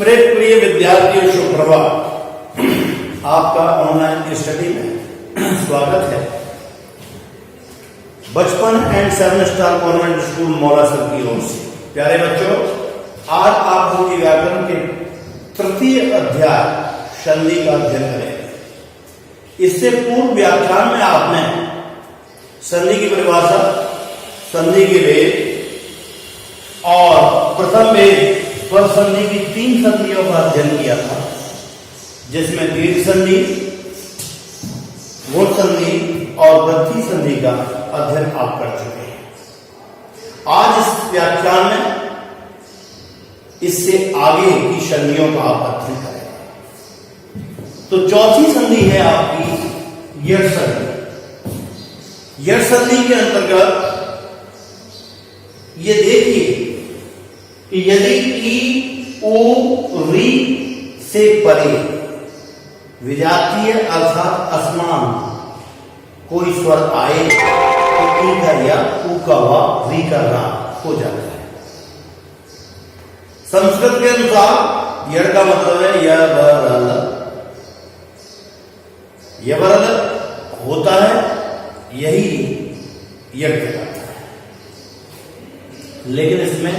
मेरे प्रिय विद्यार्थियों, सुप्रभात। आपका ऑनलाइन स्टडी में स्वागत है। बचपन and 7 star convent school Maulasar की ओर से। प्यारे बच्चों, आज आप लोग व्याकरण के तृतीय अध्याय संधि का अध्ययन करेंगे। इससे पूर्व व्याख्यान में आपने संधि की परिभाषा, संधि के भेद और प्रथम भेद स्वर संधि की 3 संधियों का अध्ययन किया था, जिसमें दीर्घ संधि, गुण संधि और वृद्धि संधि का अध्ययन आप कर चुके हैं। आज इस व्याख्यान में इससे आगे की संधियों का आप अध्ययन करेंगे। तो चौथी संधि है आपकी यड़ संधि। यड़ संधि के अंतर्गत ये देखिए कि यदि ई ऊ री से परे विजातीय अर्थात असमान कोई स्वर आए तो ई का या ऊ का वा, री का रा हो जाता है। संस्कृत के अनुसार यड़ का मतलब है यबरल। यबरल होता है, यही यड़ कहलाता है। लेकिन इसमें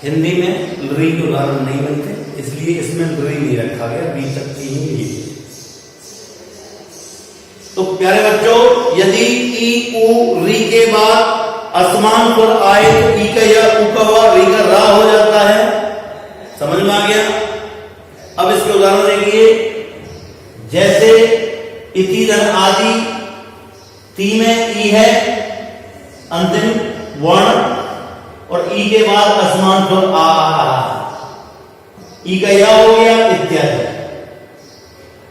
हिंदी में री के उदाहरण नहीं बनते, इसलिए इसमें री नहीं रखा गया, री तक की ही ली। तो प्यारे बच्चों, यदि ई ऊ री के बाद असमान पर आए तो ई का या ऊ का वा, री का रा हो जाता है। समझ में आ गया? अब इसके उदाहरण देखिए, जैसे इति धन आदि, ती में ई है अंतिम वर्ण और ई के बाद असमान स्वर आ रहा है, ई का या हो गया इत्यादि।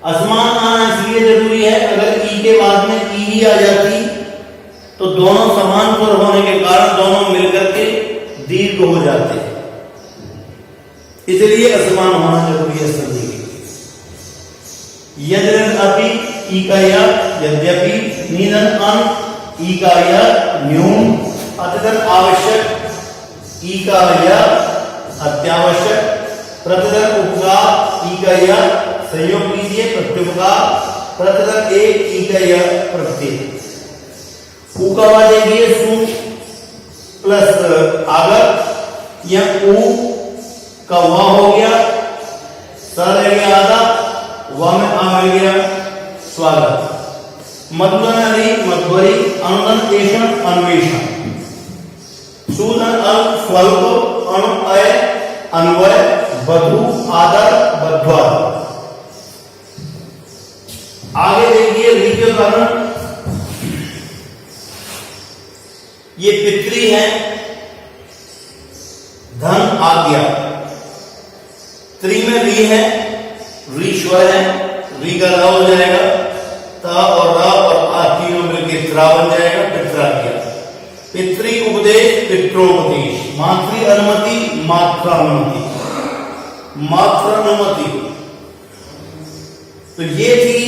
असमान आना इसलिए जरूरी है, अगर ई के बाद में ई ही आ जाती तो दोनों समान स्वर होने के कारण दोनों मिलकर के दीर्घ हो जाते हैं, इसलिए असमान होना जरूरी है संधि के लिए। यद्यपि ई का या, यद्यपि, निधन अन, ई का या न्यून, अत्यधिक आवश्यक, ई का या अत्यावश्यक, प्रतिदर उपकार, ई का या संयोग कीजिए प्रत्युपकार, प्रतिदर एक, ई का या प्रत्यय। ऊ का वा देखिए सु प्लस आगर या ऊ का वा हो गया, स रह गया आधा, वा में आ मिल गया स्वागत। मधुबनी मधुरी, अनुदन एषण अन्वेषण, सूदन अल स्वल्प, अणु अय अन्वय, बधु आदर बध्वाद। आगे देखिए री के उदाहरण। ये पितृ है, धन आज्ञा, त्रि में री है, री स्वर है, री का रा हो जाएगा, ता और रा और आ तीनों मिलकर त्रा बन जाएगा, पित्राज्ञा। पितृ उपदेश, पित्रोपदेश, मातृ अनुमति, मात्रानुमति, मात्रानुमति। तो ये थी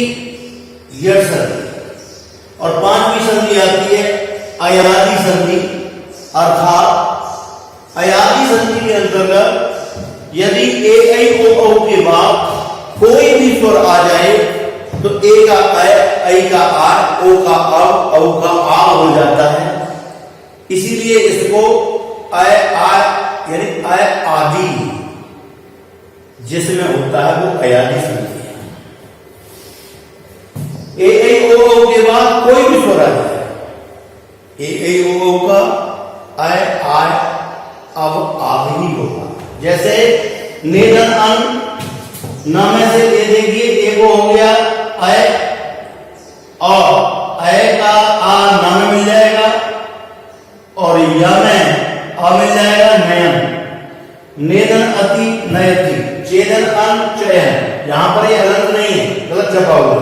यड़ संधि। और 5वीं संधि आती है अयादि संधि, अर्थात अयादि संधि के अंतर्गत यदि ए ऐ ओ औ के बाद कोई भी स्वर आ जाए तो ए का ऐ का आ, ओ का औ का आ हो जाता है। इसीलिए इसको अय आ यानी अय आदि जिसमें होता है वो अयादि संधि है। ए ऐ ओ औ के बाद कोई भी स्वर आ जाए, ए ऐ ओ औ का अय आय अब आग ही होगा। जैसे नेदन अन, न में से ए देखिए, ए को हो गया अय, और अय का आ न में मिल जाएगा और या में आ मिल जाएगा नयन। नेदन अति नयति, चेदन अन चयन, यहां पर ये अलग नहीं है, गलत छपा हुआ।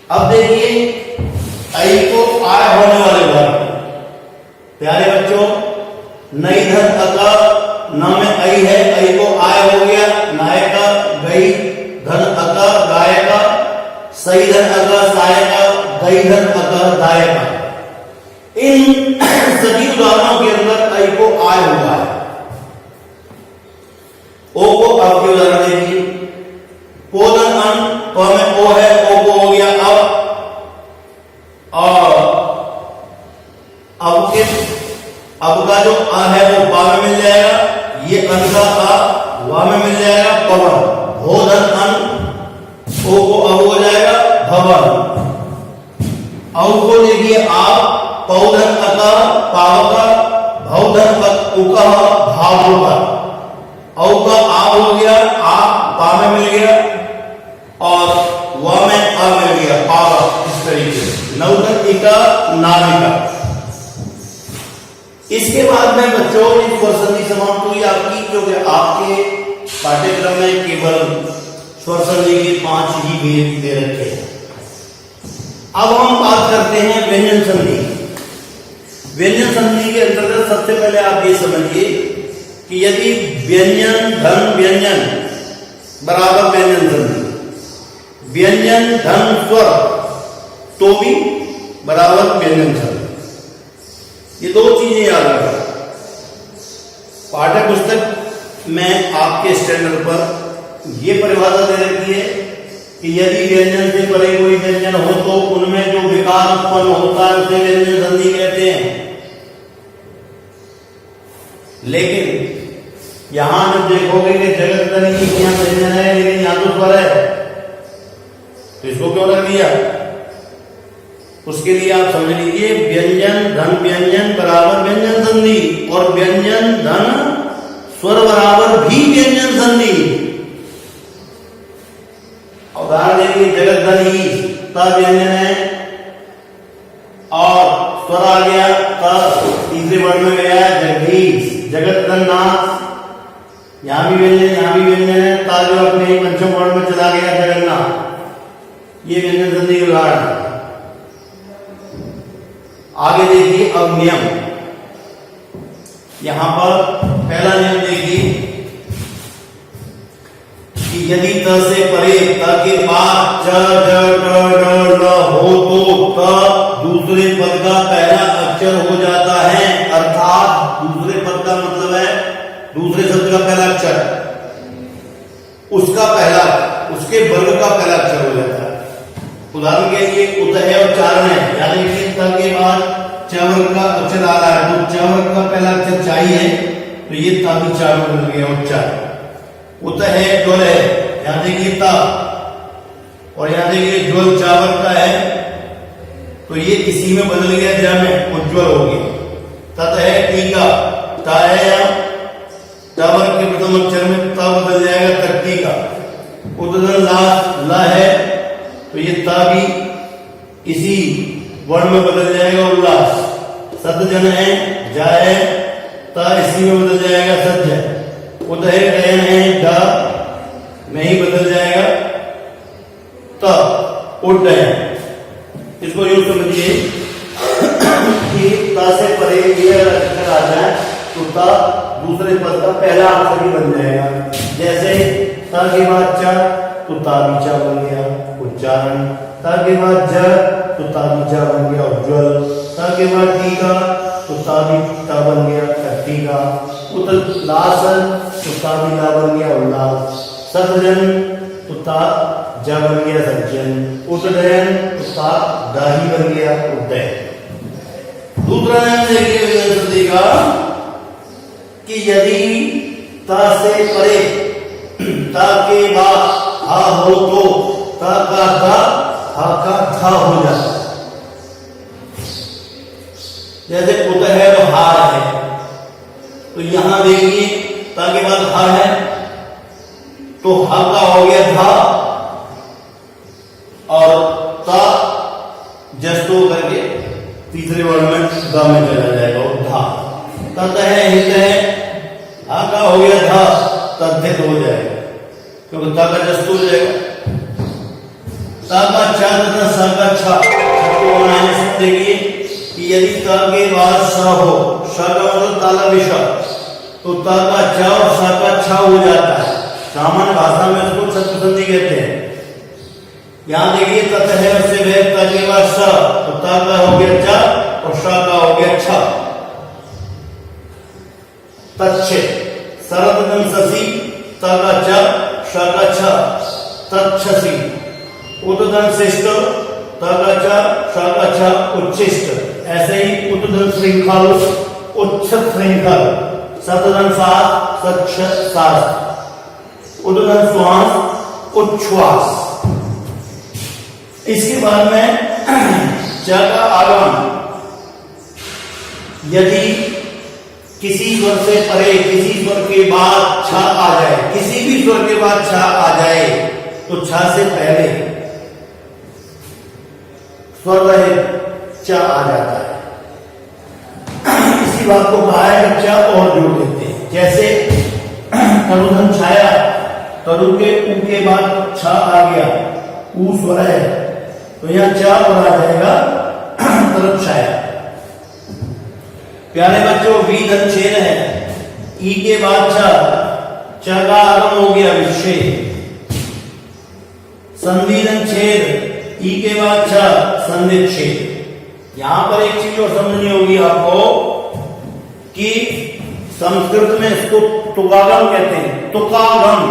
अब देखिए ऐ को आय होने वाले वर्ग। प्यारे बच्चों, नई धन अका, न में ऐ है, ऐ को आय हो गया, नायका गई, धन अका गायका, सही धन अका सायका, गई धन अका दायका। इन सभी उदाहरणों के अंदर ऐ को आय हुआ है। ओ को अब के उदाहरण देखिए। पोधन अन, प में ओ है, ओ को हो गया अब, और अब का जो आ है वो पा में मिल जाएगा, ये अन का आ वा में मिल जाएगा, पवन। भोधन अन, ओ को अब हो जाएगा भवन। औ को देखिए आप, पौधन अका पावका, भौधन उका भावुका। औ का आ हो गया, आ पा में मिल गया, और व में आ मिल गया, पावक। इस तरीके से नौधन इका नाविका। इसके बाद में बच्चों इस स्वर संधि समाप्त हुई आपकी, क्योंकि आपके पाठ्यक्रम में केवल स्वर संधि के 5 ही भेद दे रखे हैं। अब हम बात करते हैं व्यंजन संधि। व्यंजन संधि के अंतर्गत सबसे पहले आप ये समझिए कि यदि व्यंजन धन व्यंजन बराबर व्यंजन संधि, व्यंजन धन स्वर तो भी बराबर व्यंजन संधि, ये दो चीजें याद रखें। पाठ्य पुस्तक में आपके स्टैंडर्ड पर ये परिभाषा दे रखी है कि यदि व्यंजन से परे कोई व्यंजन हो तो उनमें जो विकार उत्पन्न होता है उसे व्यंजन संधि कहते हैं। लेकिन यहां जब देखोगे कि जगत तनी की यहां व्यंजन है लेकिन यहां तो स्वर है, तो इसको क्यों रख दिया? उसके लिए आप समझ लीजिए व्यंजन धन व्यंजन बराबर व्यंजन संधि, और व्यंजन धन स्वर बराबर भी व्यंजन संधि। उदाहरण देखिए, जगत धनी ता व्यंजन है, और स्वर आ गया ता, तीसरे वर्ण में गया जगदीश। जगत धननाथ, यहां भी व्यंजन यहां भी व्यंजन है, ता जो अपने पंचम वर्ण में चला गया जगन्नाथ, ये व्यंजन संधि के उदाहरण है। आगे देखिए अब नियम। यहां पर पहला नियम देखिए कि यदि त से परे, त के बाद च ज ट ड ल हो तो त दूसरे पद का पहला अक्षर हो जाता है। अर्थात दूसरे पद का मतलब है दूसरे शब्द का पहला अक्षर, उसका पहला, उसके वर्ग का पहला अक्षर हो जाता है। उदाहरण के लिए उत है और चारण है, यानी कि त के बाद च वर्ग का अक्षर आ रहा है, तो च वर्ग का पहला अक्षर चाहिए, तो ये ता भी चार बन गया उच्चार। उत है ज्वल है, यहां देखिए ता, और यहां देखिए ज्वल चावल का है, तो ये इसी में बदल गया ज में, उज्ज्वल हो गया। तत है टीका, ता है यहां चावल के प्रथम अक्षर में ता बदल जाएगा तट्टी का। उदन लास्ट ला है, तो ये ता भी इसी वर्ण में बदल जाएगा उल्लास। सतजन है, जा है, ता इसी में बदल जाएगा सत्य। उदय डयन है, दा में ही बदल जाएगा त, उड्डयन। इसको यूं समझिए कि ता से परे ये अक्षर आ जाए तो ता दूसरे पद का पहला अक्षर ही बन जाएगा। जैसे ता के बाद च, तो ता भी चा बन गया उच्चारण। ता के बाद ज, तो ता भी चा बन गया उज्ज्वल। ता के बाद टीका, तो ता भी ता बन गया टीका। उतलासन, तो ता भी ला बन गया उल्लास। सतजन, तो ता जा बन गया सज्जन। उदयन, तो ता दा ही बन गया उदय। दूसरा नियम देखिए व्यंजन संधि का कि यदि ता से परे ता के बाद हा हो तो ता का ता हा का था हो जाता है। जैसे उत है वो हार है, तो यहां देखिए ता के बाद हा है, तो हा का हो गया था, और ता जस्तो करके तीसरे वर्ण में दा में चला जाएगा और था। तत है हित है, हा का हो गया था, तद्धित हो जाएगा क्योंकि ता का जस्तो हो जाएगा। ता का चा तथा सा का छा को बनाने से देखिए कि यदि ता के बाद सा हो, सा का मतलब ताला विषा, तो ता का चा और सा का छा हो जाता है। सामान्य भाषा में इसको छत्र संधि कहते हैं। यहां देखिए तत है उससे वे ता के बाद सा, तो ता का हो गया चा और सा का हो गया छा। तच्छे शरद गण शशि, त का च, श का छ, तक्षसी। उद्दंड शिष्ट, त का च, श का छ, उच्छिष्ट। ऐसे ही उद्दंड श्रृंखल, उच्छ श्रृंखल। सतदंड सात, सच्छ सात। उद्दंड श्वास, उच्छ्वास। इसके बाद में च का आगम, यदि किसी स्वर से परे, किसी स्वर के बाद छ आ जाए, किसी भी स्वर के बाद छ आ जाए, तो छ से पहले स्वर रहित च आ जाता है। इसी बात को कहा है कि च और जोड़ देते हैं। जैसे तरुधन छाया, तरु के ऊ के बाद छ आ गया, ऊ स्वर है, तो यहां च और आ जाएगा तरु छाया। प्यारे बच्चों, वी धन छेद है, ई के बाद च का आगम हो गया विच्छेद। संधि धन छेद, ई के बाद छ, संधि छेद। यहां पर एक चीज और समझनी होगी आपको कि संस्कृत में इसको तुकागम कहते हैं। तुकागम,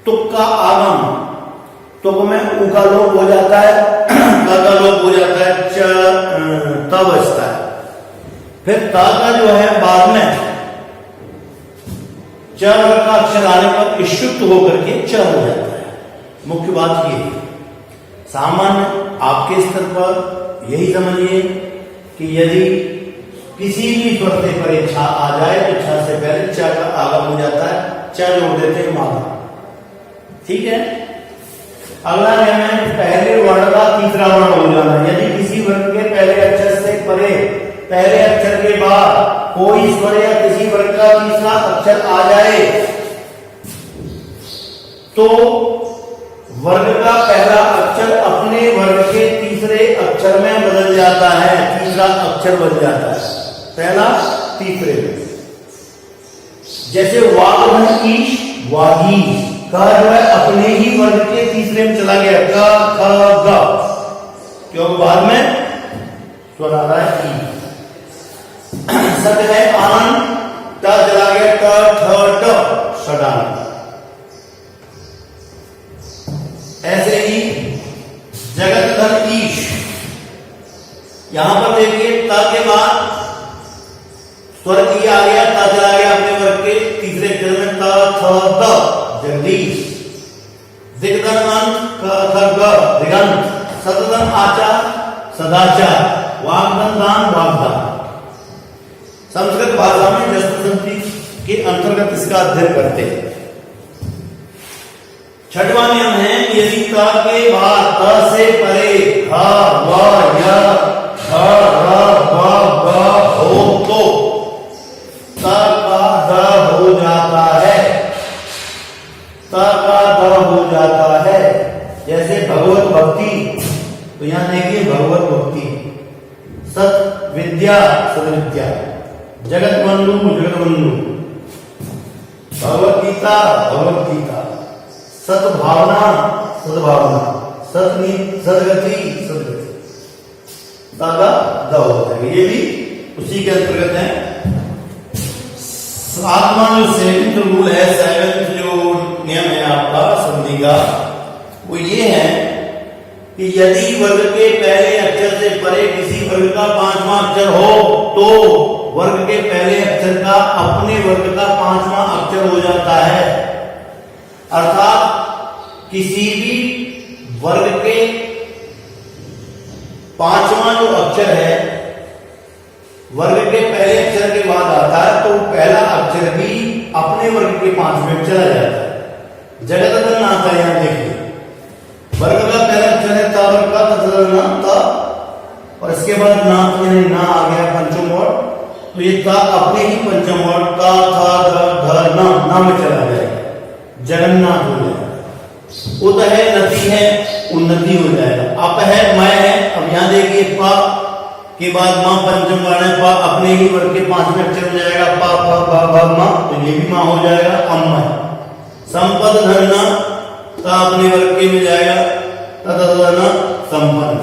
तुक का आगम, तुक में उ का लोप हो जाता है, क का लोप हो जाता है, त बचता है। फिर ता का जो है बाद में च का अक्षर आने पर इशुक्त होकर के च हो जाता है। मुख्य बात ये है, सामान्य आपके स्तर पर यही समझिए कि यदि किसी भी स्वर से परे छ आ जाए तो छ से पहले च का आगम हो जाता है, च जोड़ देते हैं मादा। ठीक है। अगला नियम है पहले वर्ण का तीसरा वर्ण हो जाना। यदि किसी वर्ण के पहले अक्षर से परे, पहले अक्षर के बाद कोई स्वर या किसी वर्ग का तीसरा अक्षर आ जाए तो वर्ग का पहला अक्षर अपने वर्ग के तीसरे अक्षर में बदल जाता है, तीसरा अक्षर बन जाता है, पहला तीसरे में। जैसे वाग ईश, वागी का जो है अपने ही वर्ग के तीसरे में चला गया, क ख ग, क्योंकि बाद में स्वर आ रहा है ई। सत है आनंद, ट चला गया ट ठ ट, षडान। ऐसे ही जगत धन ईश, यहां पर देखिए त के बाद स्वर ई आ गया, त चला गया अपने वर्ग के तीसरे अक्षर में, त थ द, जगदीश। दिग्धन अंत, क ख ग, दिगंत। सतधन आचा, सदाचार। वाग्धन दान, वाग्दान। संस्कृत भाषा में जस्व संधि के अंतर्गत इसका अध्ययन करते हैं। छठवां नियम है, यदि क के बाद त से परे ह, व, य, ह, र, व, ग हो तो त का द हो जाता है, त का द हो जाता है। जैसे भगवत भक्ति, तो यहां देखिए भगवत भक्ति। सत विद्या, सदविद्या। जगत बंधु, जगत बंधु। भगवत गीता, भगवत गीता। सद्भावना, सद्भावना। सदगति, सदगति। तागा द होता है, ये भी उसी के अंतर्गत है। सातवां जो सेवेंथ रूल है, सेवेंथ जो नियम है आपका संधि का, वो ये है कि यदि वर्ग के पहले अक्षर से परे किसी वर्ग का पांचवां अक्षर हो तो वर्ग के पहले अक्षर का अपने वर्ग का पांचवां अक्षर हो जाता है। अर्थात किसी भी वर्ग के पांचवां जो अक्षर है वर्ग के पहले अक्षर के बाद आता है तो पहला अक्षर भी अपने वर्ग के पांचवें में चला जाता है। जगत धन आता है, यहां देखिए वर्ग का पहला अक्षर है ता, वर्ग का तथा ता, और इसके बाद ना, यानी ना आ गया पंचम वर्ग, तो ये ता अपने ही पंचम वर्ग ता, था, ध, ना में चला जाएगा, जगन्नाथ हो जाएगा। उत है, नति है, उन्नति हो जाएगा। अप है, मैं है, अब यहां देखिए पा के बाद मां पंचम वर्ण है, पा अपने ही वर्ग के पांचवें अक्षर हो जाएगा, पा प भ भ मां, तो ये भी मां हो जाएगा, अम्मा। संपद धरना, ता अपने वर्ग के में जाएगा, तदना संपन्न।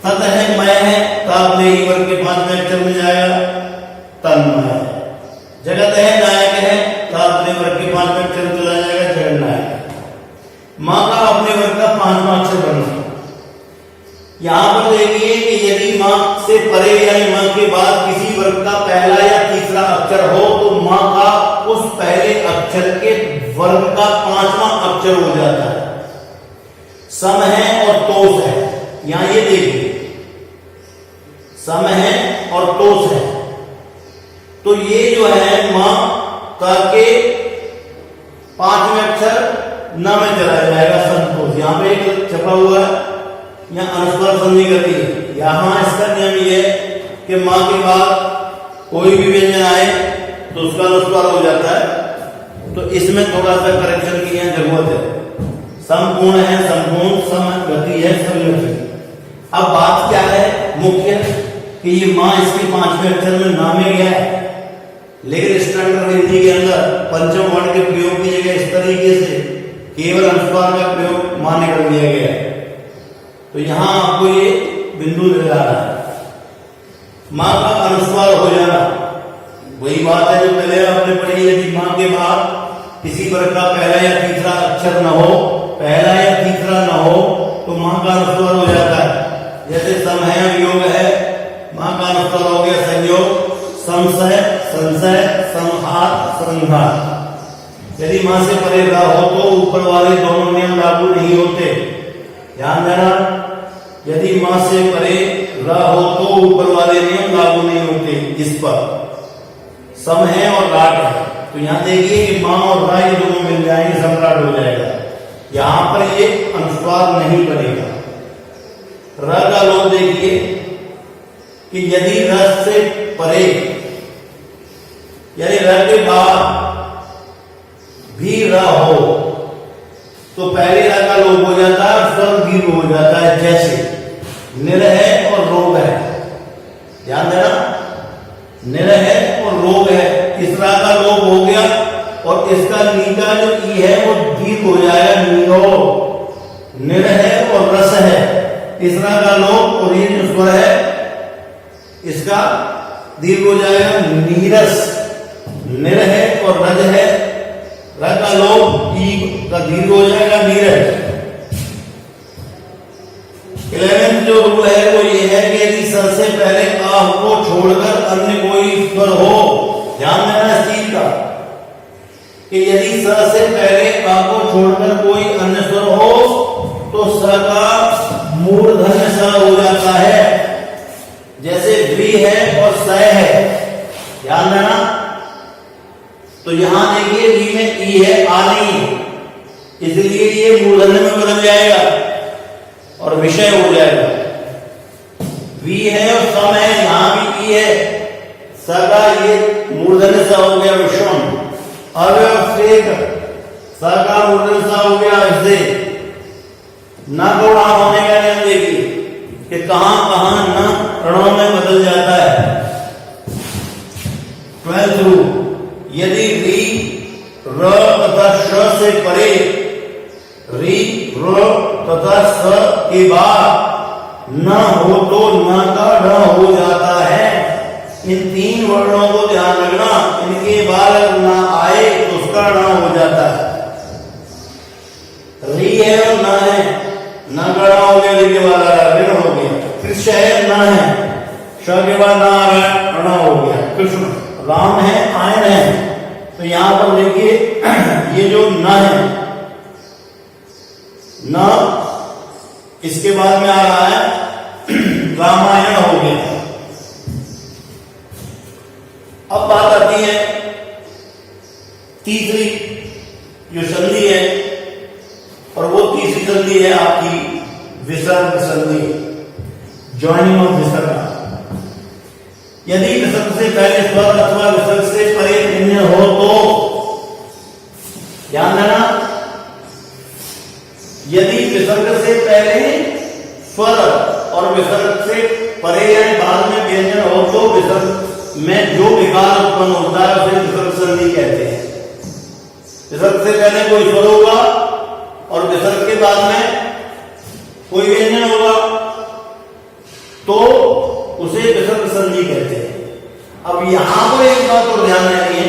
तत है, मैं है, ता अपने ही वर्ग के पांचवें अक्षर में जाएगा, तन्मय। जगत है, नायक है, ता यहां पर देखिए कि यदि मां से परे यानी मां के बाद किसी वर्ग का पहला या तीसरा अक्षर हो तो मां का उस पहले अक्षर के वर्ग का पांचवां अक्षर हो जाता है। सम है और तोष है, यहां ये देखिए सम है और तोष है, तो ये जो है मां का के पांचवें अक्षर न में चला जाएगा संतोष। यहां पे एक छपा हुआ है, यहां अनुस्वार संधि करती है। यहां इसका नियम ये है कि मां के बाद कोई भी व्यंजन आए तो उसका अनुस्वार हो जाता है, तो इसमें थोड़ा सा करेक्शन की यहाँ जरूरत है। संपूर्ण है संपूर्ण, सम गति है समगति। अब बात क्या है मुख्य कि ये मां इसके पांचवें अक्षर में ना में गया है, लेकिन स्टैंडर्ड हिंदी के अंदर पंचम वर्ण के प्रयोग की जगह इस तरीके से केवल अनुस्वार का प्रयोग मान्य कर दिया गया है। तो यहां आपको ये बिंदु नजर आ रहा है, मां का अनुस्वार हो जाना। वही बात है जो पहले आपने पढ़ी, यदि मां के बाद किसी वर्ग का पहला या तीसरा अक्षर न हो, पहला या तीसरा न हो तो मां का अनुस्वार हो जाता है। जैसे सम है योग है, मां का अनुस्वार हो गया संयोग, संशय संशय, संहार संहार। यदि मां से परे रा हो तो ऊपर वाले दोनों नियम लागू नहीं होते, ध्यान देना। यदि मां से परे रा हो तो ऊपर वाले नियम लागू नहीं होते इस पर। सम है और राट है, तो यहां देखिए कि मां और रा ये दोनों मिल जाएंगे, सम्राट हो जाएगा। यहां पर ये अनुस्वार नहीं बनेगा। र का लोग देखिए कि यदि र से परे यानी र के बाद भी र हो तो पहले र का लोप हो जाता है, स्वर दीर्घ हो जाता है। जैसे निर है और रोग है, ध्यान देना, निर है और रोग है, इस रा का लोप हो गया और इसका नी का जो ई है वो दीर्घ हो जाएगा, नीरो। निर है और रस है, इस रा का लोप और ये जो स्वर है इसका दीर्घ हो जाएगा, नीरस। निर है और रज है, र का लोप ई का दीर्घ हो जाएगा, नीरज। 11th जो रूल है वो ये है कि यदि स से पहले आ को छोड़कर अन्य कोई स्वर हो, ध्यान देना इस चीज का कि यदि स से पहले आ को छोड़कर कोई अन्य स्वर हो तो स का मूर्धन्य स हो जाता है। जैसे द्वि है और स है, ध्यान देना। तो यहां देखिए वी में ई है, आ नहीं है, इसलिए ये मूर्धन्य में बदल जाएगा और विषय हो जाएगा। वी है और सम है, यहां भी ई है, स का ये मूर्धन्य सा हो गया विषम। अव्यवस्थित स का मूर्धन्य सा हो गया ऐसे। न को ण होने का नियम देखिए कि कहां कहां न ऋणों में बदल जाता है। 12th रूल, यदि री र तथा श से परे री र तथा स के बाद न हो तो न का ढ हो जाता है। इन तीन वर्णों को ध्यान रखना, इनके बाद न आए तो उसका ण हो जाता है। री है और न है, न का ण हो गया, री के बाद ऋण हो गया। फिर श है, न है, श के बाद न ऋण हो गया। कृष्ण राम है, आयन है, तो यहां पर देखिए ये जो न है, न इसके बाद में आ रहा है रामायण हो गया। अब बात आती है तीसरी जो संधि है, और वो तीसरी संधि है आपकी विसर्ग संधि, ज्वाइनिंग ऑफ विसर्ग। यदि विसर्ग से पहले स्वर अथवा विसर्ग से परे व्यंजन हो तो, ध्यान देना, यदि विसर्ग से पहले स्वर और विसर्ग से परे यानी बाद में व्यंजन हो तो विसर्ग में जो विकार उत्पन्न होता है उसे विसर्ग संधि कहते हैं। विसर्ग से पहले कोई स्वर होगा और विसर्ग के बाद में कोई व्यंजन होगा तो उसे विसर्ग संधि कहते हैं। अब यहां पर एक बात और ध्यान रखिए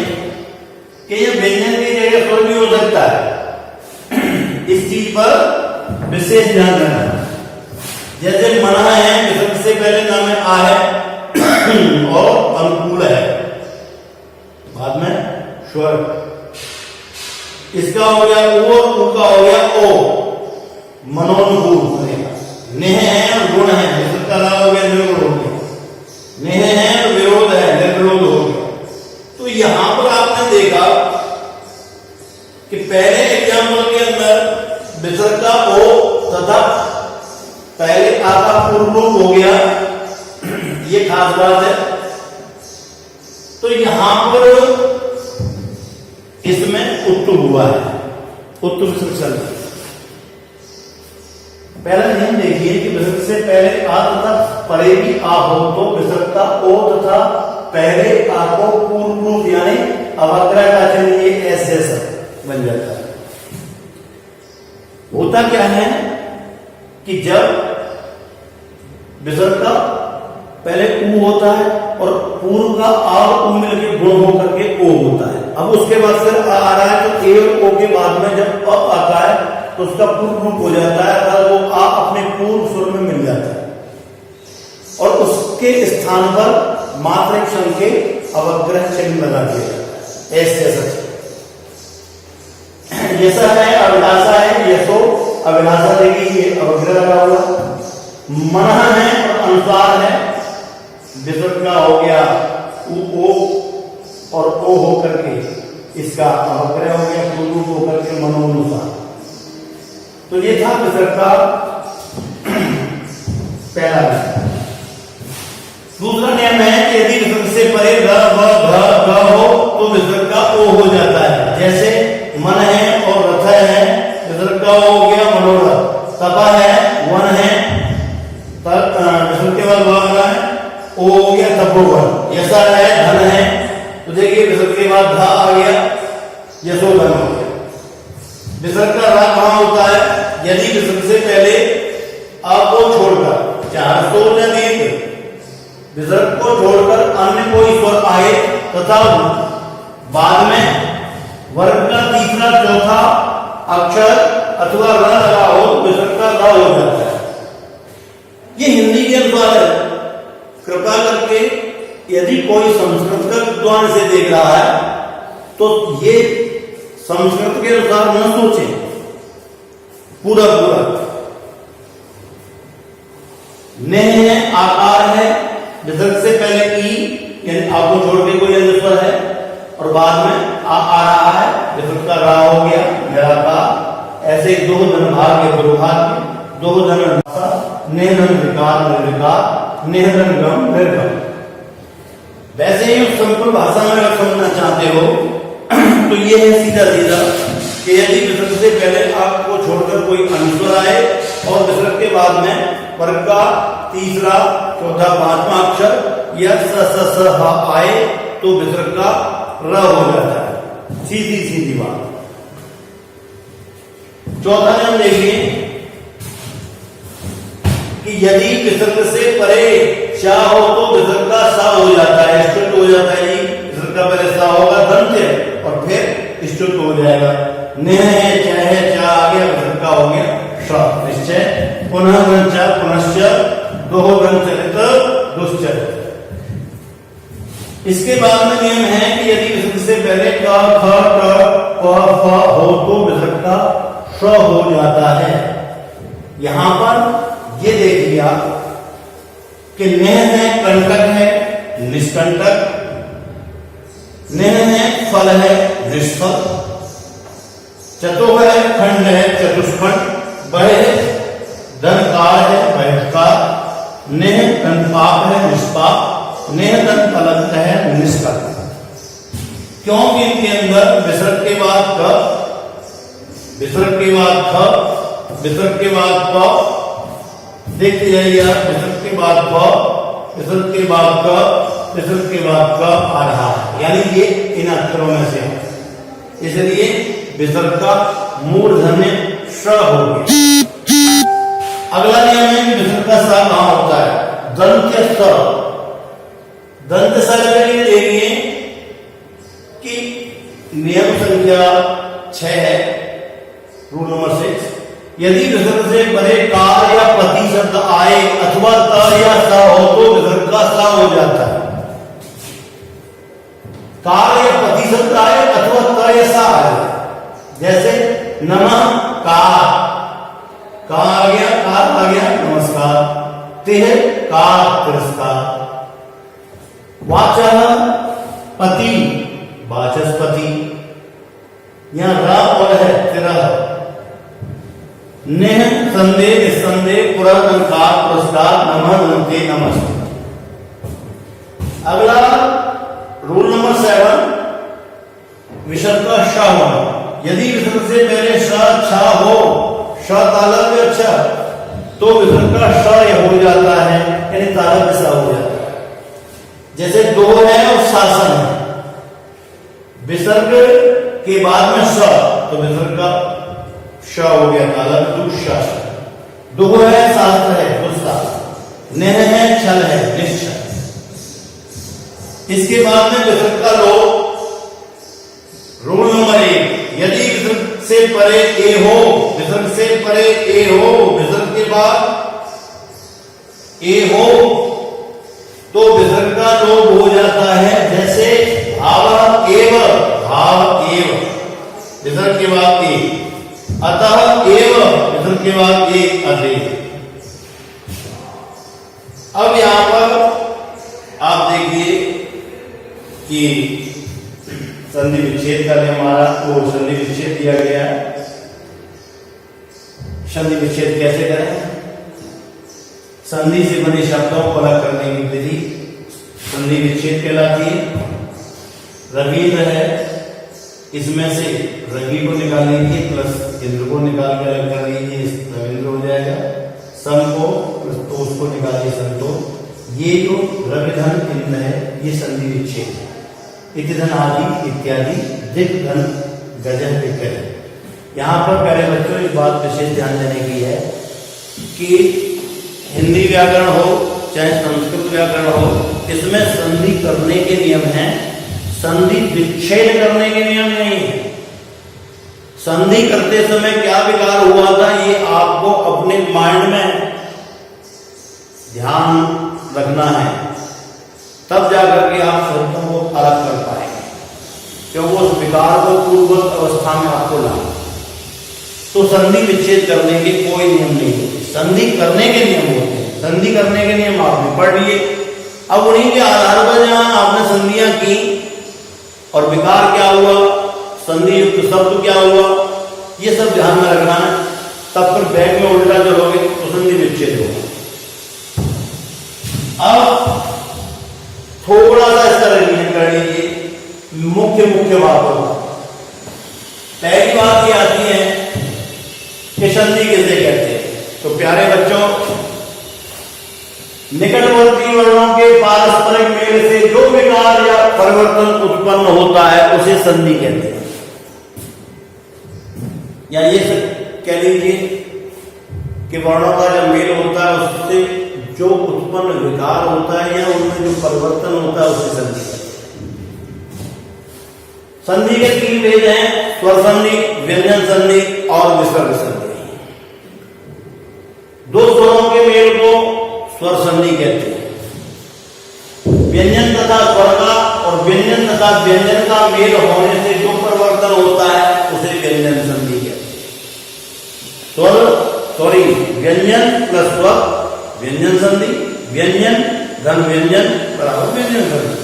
कि ये व्यंजन की जगह स्वर भी हो सकता है, इस चीज पर विशेष ध्यान देना। जैसे मना है विसर्ग से पहले नाम है आ है और अनुकूल है बाद में स्वर। इसका हो गया ओ और ऊ का हो गया ओ, मनोनुकूल बनेगा। नेह है और गुण है, विसर्ग का ला हो गया निर्गुण हो गया। नेह है और विरोध है, निर्विरोध हो गया। तो यहां पर आपने देखा कि पहले एग्जाम्पल के अंदर विसर्ग का ओ तथा पहले आ का पूर्व रूप हो गया, ये खास बात है। तो यहां पर इसमें उत्तु हुआ है, उत्तु विसर्ग चल रहा है। पहला नियम देखिए कि विसर्ग से पहले आ तथा परे भी आ हो तो विसर्ग का ओ तथा पहले आ को पूर्व रूप यानी अवग्रह का चिन्ह ये ऐसे बन जाता है। होता क्या है कि जब विसर्ग का पहले ऊ होता है और पूर्व का आ और ऊ मिलकर गुण होकर के ओ होता है। अब उसके बाद फिर आ रहा है तो ए और ओ के बाद में जब अ आता है तो उसका पूर्व रूप हो जाता है और वो आ अपने पूर्व स्वर में मिल जाता है और उसके स्थान पर मात्र एक क्षण के अवग्रह चिन्ह लगा दिया जाता है। ऐसा जैसा है अभिलाषा है, यशो अभिलाषा देगी ये अवग्रह लगा हुआ। मन है और अनुसार है, विसर्ग का हो गया ओ और ओ होकर के इसका अवग्रह हो गया पूर्व रूप होकर के मनोनुसार। तो ये था विसर्ग का पहला नियम। दूसरा नियम है कि यदि विसर्ग से परे र व भ हो तो विसर्ग का ओ हो जाता है। जैसे मन है और रथ है, विसर्ग का ओ हो गया मनोरथ। तपा है, वन है, विसर्ग के बाद वह आ है, ओ हो गया तपोवन। यशा है, धन है, तो देखिए विसर्ग के बाद धा आ गया, यशोधन हो गया। विसर्ग का रा कहां होता है? यदि विसर्ग से पहले आ को छोड़कर चार सो दीर्घ विसर्ग को छोड़कर अन्य कोई स्वर आए तथा बाद में वर्ग का तीसरा चौथा अक्षर अथवा र लगा हो तो विसर्ग का रा हो जाता है। ये हिंदी के अनुसार है। कृपा करके यदि कोई संस्कृत का विद्वान से देख रहा है तो ये संस्कृत के अनुसार न सोचे पूरा पूरा। नेह आकार है, विसर्ग से पहले ई यानी आपको छोड़ के कोई अन्य स्वर है और बाद में आ रहा है, विसर्ग का रा हो गया निराकार। ऐसे दो धन भाग के दो भाग में दो धन नेह धन विकार निर्विकार, नेह धन गम निर्गम। वैसे ही संपूर्ण भाषा में अगर समझना चाहते हो तो ये है सीधा सीधा कि यदि विसर्ग से पहले आपको छोड़कर कोई अनुस्वर आए और विसर्ग के बाद में वर्ग का तीसरा चौथा पांचवा अक्षर या स आए तो विसर्ग का र हो जाता है। सीधी सीधी बात। चौथा नियम देखिए कि यदि विसर्ग से परे चा हो तो विसर्ग का सा हो जाता है, स्टुट हो जाता है। विसर्ग का पहले सा होगा दंत्य और फिर स्टुट हो जाएगा। नेह है, च है, चा आ गया, विसर्ग का हो गया श निश्चय। पुनः गंच पुनश्च दो चलित दुश्चरित। इसके बाद में नियम है कि यदि विसर्ग से पहले क ख ट प फ हो तो विसर्ग का श हो जाता है। यहां पर ये देखिए आप कि नेह है कंटक है निष्कंटक, नेह है फल है निष्फल, चतुः है खंड है चतुष्खंड, बह धनकार है बहिष्कार, नेह धनपाप है निष्पाप, नेह धन अलंत है निष्कलंक। क्योंकि इनके अंदर विसर्ग के बाद क, विसर्ग के बाद ख, विसर्ग के बाद प, देखते जाइए आप, विसर्ग के बाद प, विसर्ग के बाद क, विसर्ग के बाद क आ रहा है, यानी ये इन अक्षरों में से है। इसलिए विसर्ग का मूर्धन्य श हो गया। अगला नियम है कि विसर्ग का सा कहां होता है? दंत्य स। दंत्य स के लिए देखिए कि नियम संख्या 6 है, रूल नंबर 6। यदि विसर्ग से परे कार या पति शब्द शब्द आए अथवा त या स हो तो विसर्ग का स हो जाता है। कार या पति शब्द आए अथवा त या स आए, जैसे नमः कार, कार आ गया नमस्कार, तिह कार तिरस्कार, वाचः पति वाचस्पति, यहां र और है तिरह, नेह संदेह निस्संदेह पुरस्कार पुरस्कार नमः नमते नमस्ते। अगला रूल नंबर 7, विसर्ग का श होना। यदि विसर्ग से पहले श छ हो, श तालव्य छ, तो विसर्ग का श हो जाता है, यानी तालव्य स हो जाता है। जैसे दो है और शासन है, विसर्ग के बाद में स, तो विसर्ग का श हो गया तालव्य दुशासन। दुह है शास्त्र है दुस्शासन, नेह है छल है निश्चल। इसके बाद में विसर्ग का लोप। रूल नंबर 1, यदि विसर्ग से परे ए हो, विसर्ग से परे ए हो, विसर्ग के बाद ए हो, तो विसर्ग का लोप हो जाता है। जैसे भाव एव, भाव एव, विसर्ग के बाद ए, अतः एव, विसर्ग के बाद ए अतः। अब यहां पर आप देखिए कि संधि विच्छेद का हमारा वो संधि विच्छेद दिया गया है। संधि विच्छेद कैसे करें? संधि से बने शब्दों को अलग करने की विधि संधि विच्छेद कहलाती है। रवींद्र है, इसमें से रवि को निकाल लीजिए प्लस इंद्र को निकाल के अलग कर लीजिए, रविंद्र हो जाएगा। सम को तो उसको निकालिए संतो। ये जो रवि धन इंद्र है ये संधि विच्छेद है। इतिधन आदि इत्यादि दिक धन गजन विकल। यहाँ पर प्यारे बच्चों एक बात विशेष ध्यान देने की है कि हिंदी व्याकरण हो चाहे संस्कृत व्याकरण हो, इसमें संधि करने के नियम हैं, संधि विच्छेद करने के नियम नहीं है। संधि करते समय क्या विकार हुआ था ये आपको अपने माइंड में ध्यान रखना है, तब जाकर के आप शब्दों को अलग कर पाएंगे, क्योंकि उस विकार को पूर्ववत अवस्था में आपको लाना। तो संधि विच्छेद करने के कोई नियम नहीं होते, संधि करने के नियम होते हैं। संधि करने के नियम आपने पढ़ लिए। अब उन्हीं के आधार पर जहां आपने संधियां की और विकार क्या हुआ, संधि युक्त शब्द क्या हुआ, ये सब ध्यान में रखना है। तब फिर बैग में उल्टा चलोगे तो संधि विच्छेद होगा। अब थोड़ा सा इसका रिवीजन कर लीजिए मुख्य बातों का। पहली बात ये आती है कि संधि किसे कहते हैं। तो प्यारे बच्चों, निकटवर्ती वर्णों के पारस्परिक मेल से जो विकार या परिवर्तन उत्पन्न होता है उसे संधि कहते हैं। या ये कह लीजिए कि वर्णों का जब मेल होता है उससे जो उत्पन्न विकार होता है या उनमें जो परिवर्तन होता है उसे संधि कहते हैं। संधि के 3 भेद हैं, स्वर संधि, व्यंजन संधि और विसर्ग संधि। दो स्वरों के मेल को स्वर संधि कहते हैं। व्यंजन तथा स्वर का और व्यंजन तथा व्यंजन का मेल होने से जो परिवर्तन होता है उसे व्यंजन संधि कहते हैं। व्यंजन प्लस स्वर व्यंजन संधि, व्यंजन धन व्यंजन बराबर व्यंजन संधि।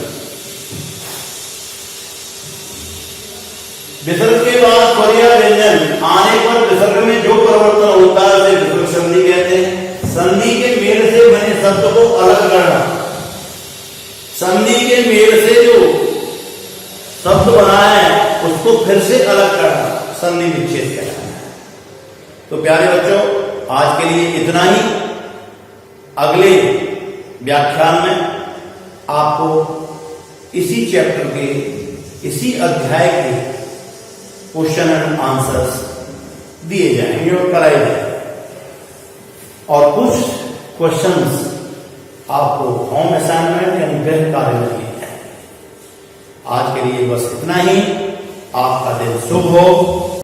विसर्ग के बाद स्वर या व्यंजन आने पर विसर्ग में जो परिवर्तन होता है उसे विसर्ग संधि कहते हैं। संधि के मेल से बने शब्द को अलग करना, संधि के मेल से जो शब्द बना है उसको फिर से अलग करना संधि विच्छेद कहलाता है। तो प्यारे बच्चों, आज के लिए इतना ही। अगले व्याख्यान में आपको इसी चैप्टर के इसी अध्याय के क्वेश्चन एंड आंसर्स दिए जाएंगे और कराए जाएंगे, और कुछ क्वेश्चंस आपको होम असाइनमेंट यानी गृह कार्य में दिए जाएंगे। आज के लिए बस इतना ही। आपका दिन शुभ हो।